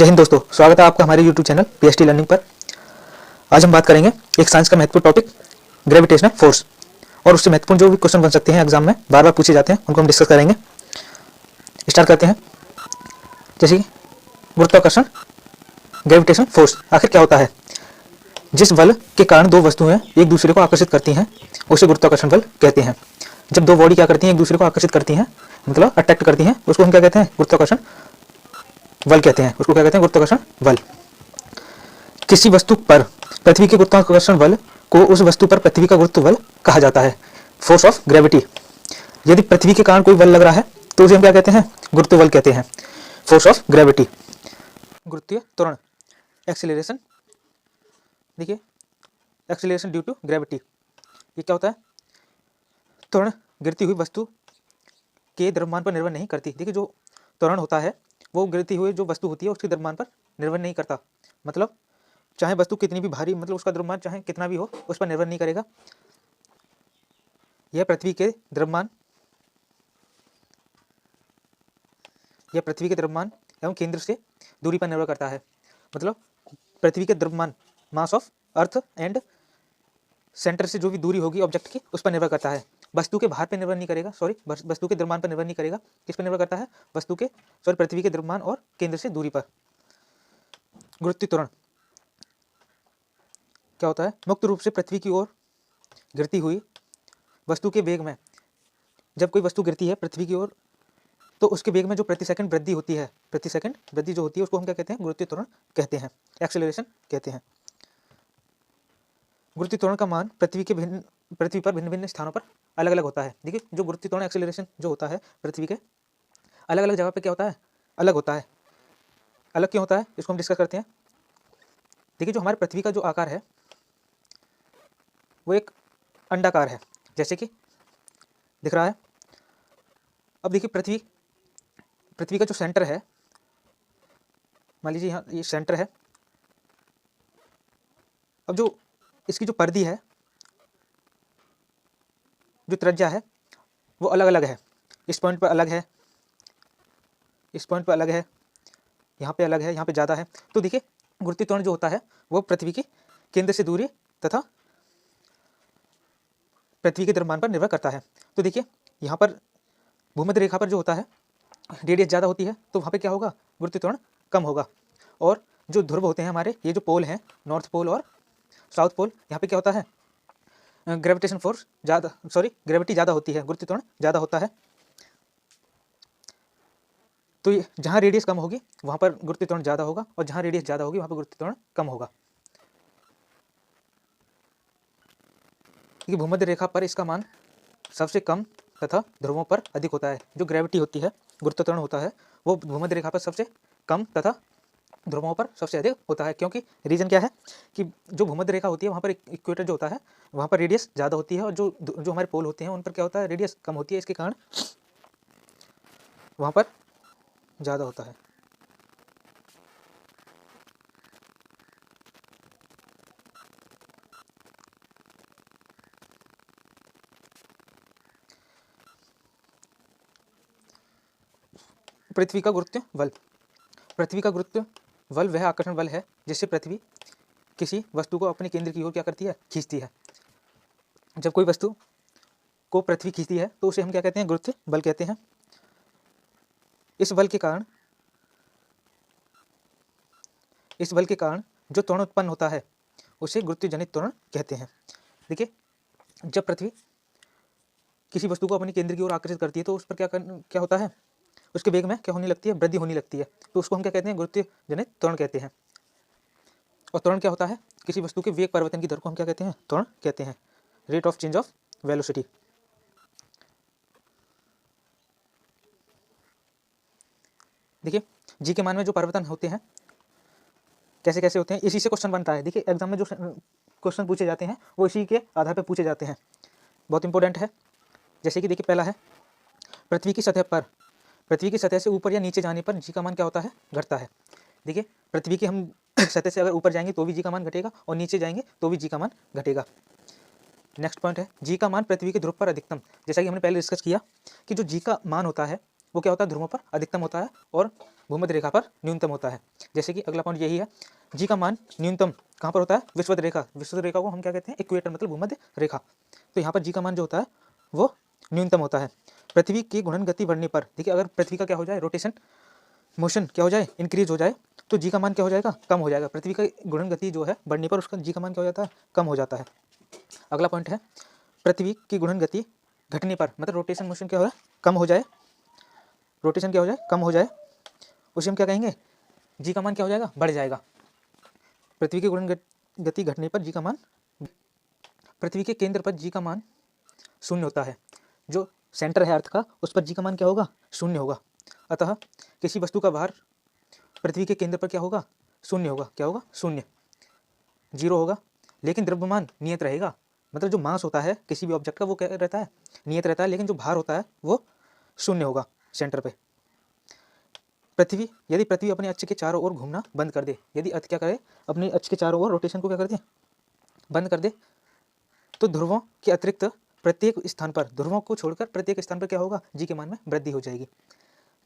हिंद दोस्तों, स्वागत है आपका हमारे YouTube चैनल PST लर्निंग पर। आज हम बात करेंगे एक साइंस का महत्वपूर्ण टॉपिक ग्रेविटेशनल फोर्स, और उससे महत्वपूर्ण जो भी क्वेश्चन बन सकते हैं एग्जाम में बार बार पूछे जाते हैं, उनको हम डिस्कस करेंगे। स्टार्ट करते हैं। जैसे कि गुरुत्वाकर्षण, ग्रेविटेशनल फोर्स आखिर क्या होता है? जिस बल के कारण दो वस्तुएं एक दूसरे को आकर्षित करती हैं उसे गुरुत्वाकर्षण बल कहते हैं। जब दो बॉडी क्या करती हैं, एक दूसरे को आकर्षित करती हैं, मतलब अट्रैक्ट करती हैं, उसको हम क्या कहते हैं? गुरुत्वाकर्षण बल कहते हैं। उसको क्या कहते हैं? गुरुत्वाकर्षण बल। किसी वस्तु पर पृथ्वी के गुरुत्वाकर्षण बल को उस वस्तु पर पृथ्वी का गुरुत्व बल कहा जाता है, फोर्स ऑफ ग्रेविटी। यदि पृथ्वी के कारण कोई बल लग रहा है तो उसे हम क्या कहते हैं? गुरुत्व बल कहते हैं, फोर्स ऑफ ग्रेविटी। गुरुत्वीय त्वरण, एक्सीलरेशन। देखिए, एक्सीलरेशन ड्यू टू ग्रेविटी, ये क्या होता है? त्वरण गिरती हुई वस्तु के द्रव्यमान पर निर्भर नहीं करती। देखिए, जो त्वरण होता है वो गिरती हुई जो वस्तु होती है उसके द्रव्यमान पर निर्भर नहीं करता। मतलब चाहे वस्तु कितनी भी भारी, मतलब उसका द्रव्यमान चाहे कितना भी हो, उस पर निर्भर नहीं करेगा। यह पृथ्वी के द्रव्यमान एवं केंद्र से दूरी पर निर्भर करता है। मतलब पृथ्वी के द्रव्यमान, mass of earth and centre से जो भी दूरी होगी ऑब्जेक्ट की, उस पर निर्भर करता है। वस्तु के भार पर निर्भर नहीं करेगा, वस्तु के द्रव्यमान पर निर्भर नहीं करेगा। किस पर निर्भर करता है? पृथ्वी के द्रव्यमान और केंद्र से दूरी पर। गुरुत्वीय त्वरण क्या होता है? मुक्त रूप से पृथ्वी की ओर गिरती हुई वस्तु के वेग में, जब कोई वस्तु गिरती है पृथ्वी की ओर, तो उसके वेग में जो प्रति सेकंड वृद्धि होती है, प्रति सेकंड वृद्धि जो होती है, उसको हम क्या कहते हैं? गुरुत्वीय त्वरण कहते हैं, एक्सेलरेशन कहते हैं। गुरुत्वीय त्वरण का मान पृथ्वी पर भिन्न भिन्न स्थानों पर अलग अलग होता है। देखिए, जो गुरुत्वीय त्वरण एक्सेलरेशन जो होता है पृथ्वी के अलग अलग जगह पे क्या होता है? अलग होता है। अलग क्यों होता है, इसको हम डिस्कस करते हैं। देखिए, जो हमारे पृथ्वी का जो आकार है वो एक अंडाकार है, जैसे कि दिख रहा है। अब देखिए, पृथ्वी का जो सेंटर है, मान लीजिए यहाँ ये सेंटर है। अब जो इसकी जो परिधि है, जो त्रिज्या है, वो अलग अलग है। इस पॉइंट पर अलग है, इस पॉइंट पर अलग है, यहाँ पे अलग है, यहाँ पे ज़्यादा है। तो देखिए, गुरुत्वीय त्वरण जो होता है वो पृथ्वी की केंद्र से दूरी तथा पृथ्वी के द्रव्यमान पर निर्भर करता है। तो देखिए, यहाँ पर भूमध्य रेखा पर जो होता है रेडियस ज़्यादा होती है, तो वहाँ पे क्या होगा? गुरुत्वीय त्वरण कम होगा। और जो ध्रुव होते हैं हमारे, ये जो पोल हैं, नॉर्थ पोल और साउथ पोल, यहाँ पे क्या होता है? ग्रेविटेशन फोर्स ग्रेविटी ज़्यादा होती है, गुरुत्वीय त्वरण ज़्यादा होता है। तो जहाँ रेडियस कम होगी वहाँ पर गुरुत्वीय त्वरण ज़्यादा होगा, और जहाँ रेडियस ज़्यादा होगी वहाँ पर गुरुत्वीय त्वरण कम होगा। क्योंकि भूमध्य रेखा पर इसका मान सबसे कम तथा ध्रुवों पर अधिक होता है। जो ग्रेविटी होती है, गुरुत्वीय त्वरण होता है, वो भूमध्य रेखा पर सबसे कम तथा ध्रुवों पर सबसे अधिक होता है। क्योंकि रीजन क्या है कि जो भूमध्य रेखा होती है वहाँ पर इक्वेटर जो होता है वहाँ पर रेडियस ज़्यादा होती है, और जो हमारे पोल होते हैं उन पर क्या होता है? रेडियस कम होती है। इसके कारण वहाँ पर ज़्यादा होता है। पृथ्वी का गुरुत्व बल। पृथ्वी का गुरुत्व बल वह आकर्षण बल है जिससे पृथ्वी किसी वस्तु को अपने केंद्र की ओर क्या करती है? खींचती है। जब कोई वस्तु को पृथ्वी खींचती है तो उसे हम क्या कहते हैं? गुरुत्व बल कहते हैं। इस बल के कारण जो त्वरण उत्पन्न होता है उसे गुरुत्व जनित त्वरण कहते हैं। देखिए, जब पृथ्वी किसी वस्तु को अपने केंद्र की ओर आकर्षित करती है तो उस पर क्या होता है? उसके वेग में क्या होने लगती है? वृद्धि होने लगती है। तो उसको हम क्या कहते हैं? गुरुत्व जनित त्वरण कहते हैं। और त्वरण क्या होता है? किसी वस्तु के वेग परिवर्तन की दर को हम क्या कहते हैं? त्वरण कहते हैं, rate of change of velocity. देखिए, जी के मान में जो परिवर्तन होते हैं कैसे कैसे होते हैं, इसी से क्वेश्चन बनता है। देखिए, एग्जाम में जो क्वेश्चन पूछे जाते हैं वो इसी के आधार पर पूछे जाते हैं, बहुत इंपॉर्टेंट है। जैसे कि देखिए, पहला है पृथ्वी की सतह से ऊपर या नीचे जाने पर जी का मान क्या होता है? घटता है। देखिए, पृथ्वी की हम सतह से अगर ऊपर जाएंगे तो भी जी का मान घटेगा, और नीचे जाएंगे तो भी जी का मान घटेगा। नेक्स्ट पॉइंट है जी का मान पृथ्वी के ध्रुव पर अधिकतम। जैसा कि हमने पहले डिस्कस किया कि जो जी का मान होता है वो क्या होता है, ध्रुवों पर अधिकतम होता है और भूमध्य रेखा पर न्यूनतम होता है। जैसे कि अगला पॉइंट यही है, जी का मान न्यूनतम कहाँ पर होता है, विषुवत रेखा। विषुवत रेखा को हम क्या कहते हैं, इक्वेटर मतलब भूमध्य रेखा। तो यहाँ पर जी का मान जो होता है वो न्यूनतम होता है। पृथ्वी की घूर्णन गति बढ़ने पर, देखिए अगर पृथ्वी का क्या हो जाए, रोटेशन मोशन क्या हो जाए, इंक्रीज हो जाए, तो जी का मान क्या हो जाएगा, कम हो जाएगा। पृथ्वी का घूर्णन गति जो है बढ़ने पर उसका जी का मान क्या हो जाता है, कम हो जाता है। अगला पॉइंट है, पृथ्वी की घूर्णन गति घटने पर, मतलब रोटेशन मोशन क्या हो जाए, कम हो जाए, रोटेशन क्या हो जाए, कम हो जाए, उसे हम क्या कहेंगे, जी का मान क्या हो जाएगा, बढ़ जाएगा। पृथ्वी की घूर्णन गति घटने पर जी का मान, पृथ्वी के केंद्र पर जी का मान शून्य होता है। जो सेंटर है अर्थ का, उस पर जी का मान क्या होगा, शून्य होगा। अतः किसी वस्तु का भार पृथ्वी के केंद्र पर क्या होगा, शून्य होगा। क्या होगा, शून्य, जीरो होगा। लेकिन द्रव्यमान नियत रहेगा, मतलब जो मास होता है किसी भी ऑब्जेक्ट का वो क्या रहता है, नियत रहता है, लेकिन जो भार होता है वो शून्य होगा सेंटर पे। पृथ्वी, यदि पृथ्वी अपने अक्ष के चारों ओर घूमना बंद कर दे, यदि अर्थ क्या करे, अपने अक्ष के चारों ओर रोटेशन को क्या कर दे, बंद कर दे, तो ध्रुवों के अतिरिक्त प्रत्येक स्थान पर, ध्रुवों को छोड़कर प्रत्येक स्थान पर क्या होगा, जी के मान में वृद्धि हो जाएगी।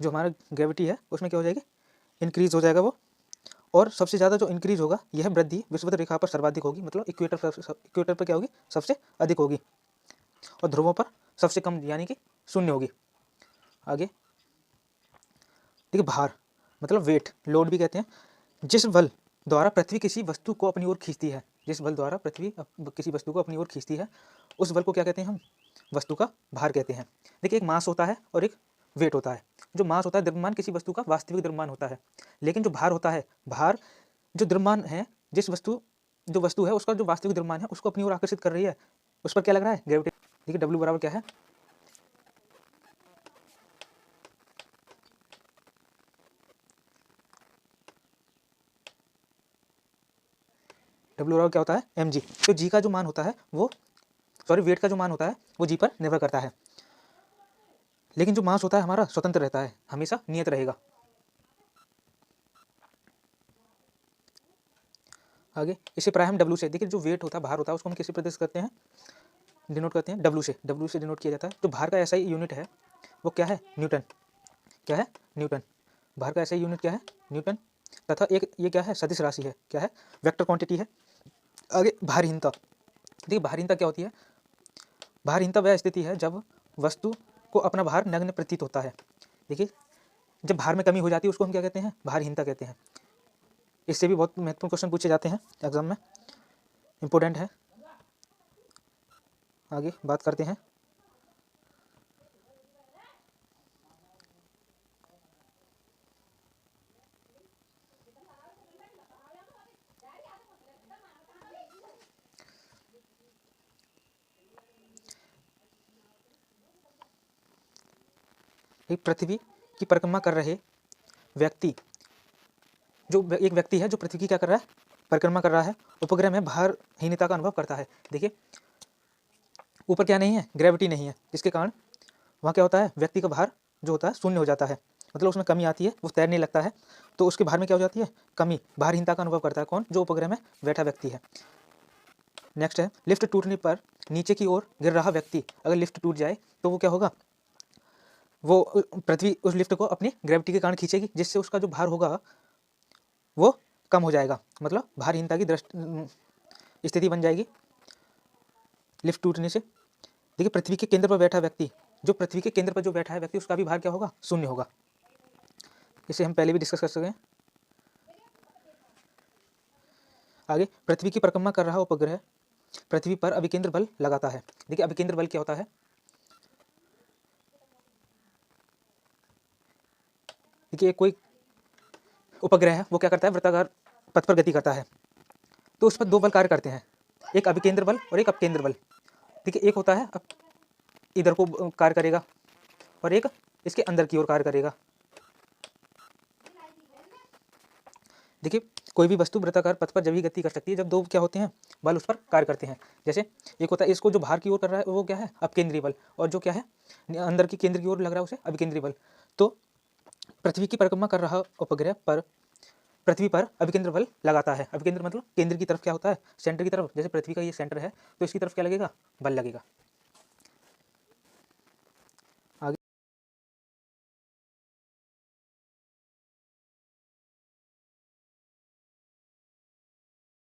जो हमारा ग्रेविटी है उसमें क्या हो जाएगी, इंक्रीज हो जाएगा वो। और सबसे ज़्यादा जो इंक्रीज होगा यह वृद्धि विषुवत रेखा पर सर्वाधिक होगी, मतलब इक्वेटर पर क्या होगी, सबसे अधिक होगी, और ध्रुवों पर सबसे कम यानी कि शून्य होगी। आगे देखिए, भार मतलब वेट, लोड भी कहते हैं। जिस बल द्वारा पृथ्वी किसी वस्तु को अपनी ओर खींचती है, जिस बल द्वारा पृथ्वी किसी वस्तु को अपनी ओर खींचती है, उस बल को क्या कहते हैं हम, वस्तु का भार कहते हैं। देखिए, एक मास होता है और एक वेट होता है। जो मास होता है द्रव्यमान किसी वस्तु का वास्तविक द्रव्यमान होता है, लेकिन जो भार होता है, भार जो द्रव्यमान है, जिस वस्तु, जो वस्तु है उसका जो वास्तविक द्रव्यमान है उसको अपनी ओर आकर्षित कर रही है, उस पर क्या लग रहा है, ग्रेविटी। देखिए डब्ल्यू बराबर क्या है, डब्ल्यू बराबर क्या होता है, एम जी। तो जी का जो मान होता है वो, सॉरी वेट का जो मान होता है वो जी पर निर्भर करता है, लेकिन जो मास होता है हमारा स्वतंत्र रहता है, हमेशा नियत रहेगा। आगे इसे प्राय हम डब्ल्यू से, देखिए जो वेट होता है, भार होता है, उसको हम किसी प्रदर्शित करते हैं, डिनोट करते हैं डब्ल्यू से, डब्ल्यू से डिनोट किया जाता है। जो भार का ऐसा ही यूनिट है वो क्या है, न्यूटन। क्या है, न्यूटन। भार का ऐसा ही यूनिट क्या है, न्यूटन। तथा एक ये क्या है, सदिश राशि है, क्या है, वेक्टर क्वांटिटी है। आगे भारहीनता, देखिए भारहीनता क्या होती है, भारहीनता वह स्थिति है जब वस्तु को अपना भार नग्न प्रतीत होता है। देखिए जब भार में कमी हो जाती है उसको हम क्या कहते हैं, भारहीनता कहते हैं। इससे भी बहुत महत्वपूर्ण क्वेश्चन पूछे जाते हैं एग्जाम में, इंपॉर्टेंट है। आगे बात करते हैं, एक पृथ्वी की परिक्रमा कर रहे व्यक्ति, जो एक व्यक्ति है जो पृथ्वी की क्या कर रहा है, परिक्रमा कर रहा है, उपग्रह में भारहीनता का अनुभव करता है। देखिए ऊपर क्या नहीं है, ग्रेविटी नहीं है, जिसके कारण वहाँ क्या होता है, व्यक्ति का भार जो होता है शून्य हो जाता है, मतलब उसमें कमी आती है, वो तैरने लगता है तो उसके भार में क्या हो जाती है, कमी, भारहीनता का अनुभव करता है। कौन, जो उपग्रह में बैठा व्यक्ति है। नेक्स्ट है, लिफ्ट टूटने पर नीचे की ओर गिर रहा व्यक्ति, अगर लिफ्ट टूट जाए तो वो क्या होगा, वो पृथ्वी उस लिफ्ट को अपनी ग्रेविटी के कारण खींचेगी, जिससे उसका जो भार होगा वो कम हो जाएगा, मतलब भारहीनता की स्थिति बन जाएगी लिफ्ट टूटने से। देखिए पृथ्वी के केंद्र पर बैठा व्यक्ति, जो पृथ्वी के केंद्र पर जो बैठा है व्यक्ति, उसका भी भार क्या होगा, शून्य होगा। इसे हम पहले भी डिस्कस कर सके हैं। आगे पृथ्वी की परिक्रमा कर रहा उपग्रह पृथ्वी पर अभिकेंद्र बल लगाता है। देखिए अभिकेंद्र बल क्या होता है, देखिए कोई उपग्रह है वो क्या करता है, वृत्ताकार पथ पर गति करता है, तो उस पर दो बल कार्य करते हैं, एक अभिकेंद्र बल और एक अपकेंद्र बल। देखिए एक होता है इधर को कार्य करेगा और एक इसके अंदर की ओर कार्य करेगा। देखिए कोई भी वस्तु वृत्ताकार पथ पर जब ही गति कर सकती है जब दो क्या होते हैं, बल उस पर कार्य करते हैं। जैसे एक होता है, इसको जो बाहर की ओर कर रहा है वो क्या है, अपकेंद्रीय बल, और जो क्या है अंदर की केंद्र की ओर लग रहा है उसे अभिकेंद्रीय बल। तो पृथ्वी की परिक्रमा कर रहा उपग्रह पर पृथ्वी पर अभिकेंद्र बल लगाता है। अभिकेंद्र मतलब केंद्र की तरफ क्या होता है, सेंटर की तरफ। जैसे पृथ्वी का ये सेंटर है तो इसकी तरफ क्या लगेगा, बल लगेगा।